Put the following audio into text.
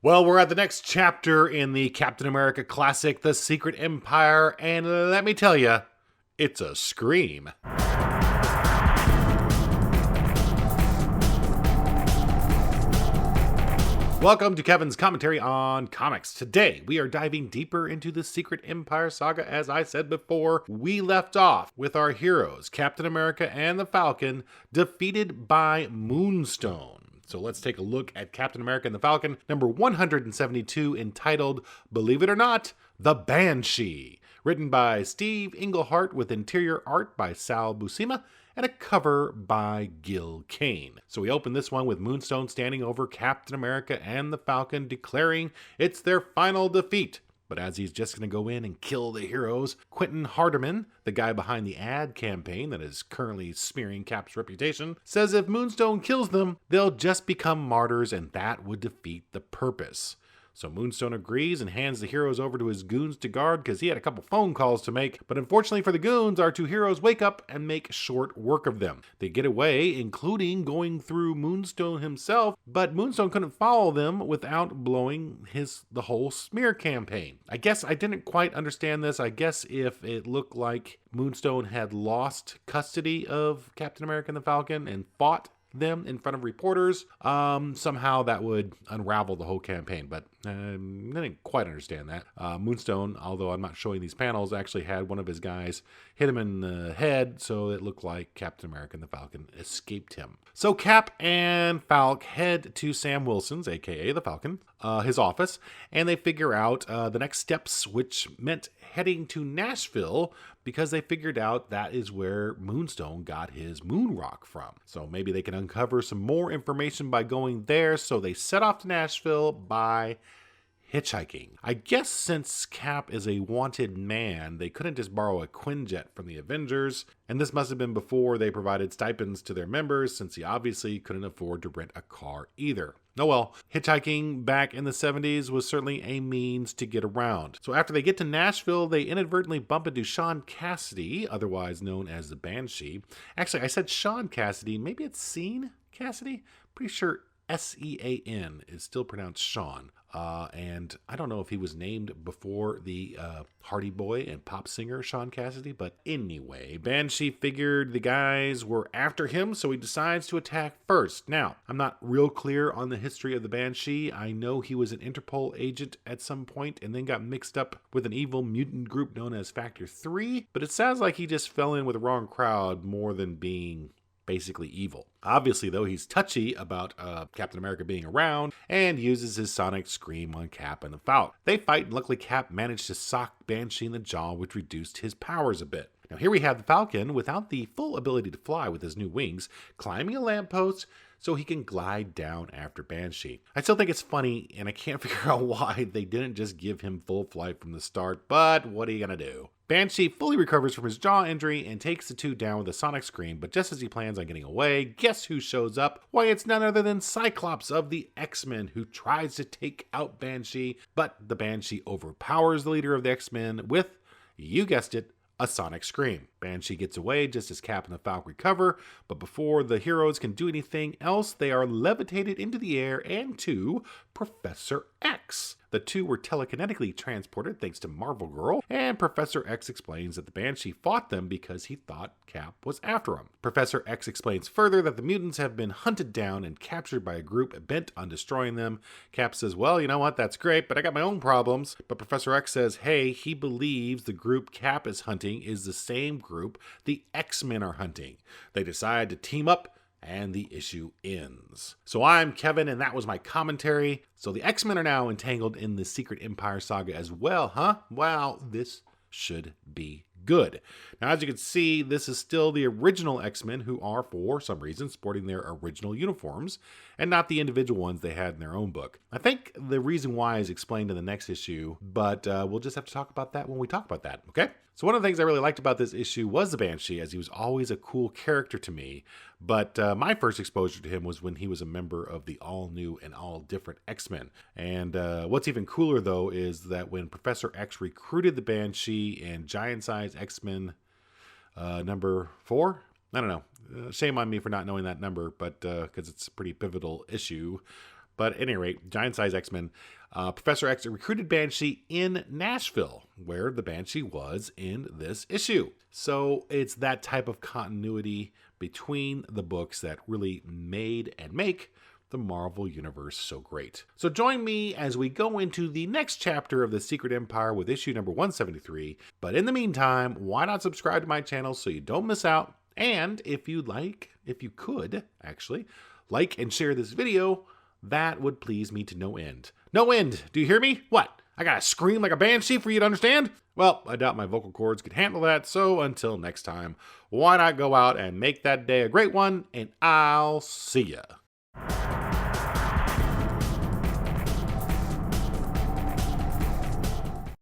Well, we're at the next chapter in the Captain America classic, The Secret Empire, and let me tell you, it's a scream. Welcome to Kevin's commentary on comics. Today, we are diving deeper into the Secret Empire Saga. As I said before, we left off with our heroes, Captain America and the Falcon, defeated by Moonstone. So let's take a look at Captain America and the Falcon, number 172, entitled, believe it or not, The Banshee. Written by Steve Englehart with interior art by Sal Buscema and a cover by Gil Kane. So we open this one with Moonstone standing over Captain America and the Falcon, declaring it's their final defeat. But as he's just going to go in and kill the heroes, Quentin Hardiman, the guy behind the ad campaign that is currently smearing Cap's reputation, says if Moonstone kills them, they'll just become martyrs and that would defeat the purpose. So Moonstone agrees and hands the heroes over to his goons to guard because he had a couple phone calls to make. But unfortunately for the goons, our two heroes wake up and make short work of them. They get away, including going through Moonstone himself, but Moonstone couldn't follow them without blowing the whole smear campaign. I guess I didn't quite understand this. I guess if it looked like Moonstone had lost custody of Captain America and the Falcon and fought them in front of reporters, somehow that would unravel the whole campaign, but I didn't quite understand that. Moonstone, although I'm not showing these panels, actually had one of his guys hit him in the head, so it looked like Captain America and the Falcon escaped him. So Cap and Falk head to Sam Wilson's, aka the Falcon, his office, and they figure out the next steps, which meant heading to Nashville because they figured out that is where Moonstone got his moon rock from. So maybe they can uncover some more information by going there, so they set off to Nashville by hitchhiking. I guess since Cap is a wanted man, they couldn't just borrow a Quinjet from the Avengers, and this must have been before they provided stipends to their members, since he obviously couldn't afford to rent a car either. Oh well, hitchhiking back in the 70s was certainly a means to get around. So after they get to Nashville, they inadvertently bump into Sean Cassidy, otherwise known as the Banshee. Actually, I said Sean Cassidy, maybe it's Sean Cassidy? Pretty sure Sean is still pronounced Sean. And I don't know if he was named before the Hardy Boy and pop singer Sean Cassidy, but anyway, Banshee figured the guys were after him, so he decides to attack first. Now, I'm not real clear on the history of the Banshee. I know he was an Interpol agent at some point and then got mixed up with an evil mutant group known as Factor 3, but it sounds like he just fell in with the wrong crowd more than being basically evil. Obviously, though, he's touchy about Captain America being around and uses his sonic scream on Cap and the Falcon. They fight, and luckily Cap managed to sock Banshee in the jaw, which reduced his powers a bit. Now here we have the Falcon, without the full ability to fly with his new wings, climbing a lamppost so he can glide down after Banshee. I still think it's funny, and I can't figure out why they didn't just give him full flight from the start, but what are you gonna do? Banshee fully recovers from his jaw injury and takes the two down with a sonic scream, but just as he plans on getting away, guess who shows up? Why, it's none other than Cyclops of the X-Men, who tries to take out Banshee, but the Banshee overpowers the leader of the X-Men with, you guessed it, a sonic scream. Banshee gets away just as Cap and the Falcon recover, but before the heroes can do anything else, they are levitated into the air and to Professor X. The two were telekinetically transported thanks to Marvel Girl, and Professor X explains that the Banshee fought them because he thought Cap was after him. Professor X explains further that the mutants have been hunted down and captured by a group bent on destroying them. Cap says, well, you know what, that's great, but I got my own problems. But Professor X says, hey, he believes the group Cap is hunting is the same group the X-Men are hunting. They decide to team up, and the issue ends. So I'm Kevin, and that was my commentary. So the X-Men are now entangled in the Secret Empire Saga as well, huh? Wow, this should be good. Now, as you can see, this is still the original X-Men, who are, for some reason, sporting their original uniforms, and not the individual ones they had in their own book. I think the reason why is explained in the next issue, but we'll just have to talk about that when we talk about that, okay? So one of the things I really liked about this issue was the Banshee, as he was always a cool character to me, but my first exposure to him was when he was a member of the all-new and all-different X-Men. And what's even cooler, though, is that when Professor X recruited the Banshee in Giant Size X-Men number 4, I don't know, shame on me for not knowing that number, but because it's a pretty pivotal issue. But at any rate, Giant Size X-Men, Professor X recruited Banshee in Nashville, where the Banshee was in this issue. So it's that type of continuity between the books that really made and make the Marvel Universe so great. So join me as we go into the next chapter of the Secret Empire with issue number 173. But in the meantime, why not subscribe to my channel so you don't miss out? And if you could, actually, like and share this video, that would please me to no end. No end! Do you hear me? What? I gotta scream like a banshee for you to understand? Well, I doubt my vocal cords could handle that, so until next time, why not go out and make that day a great one, and I'll see ya.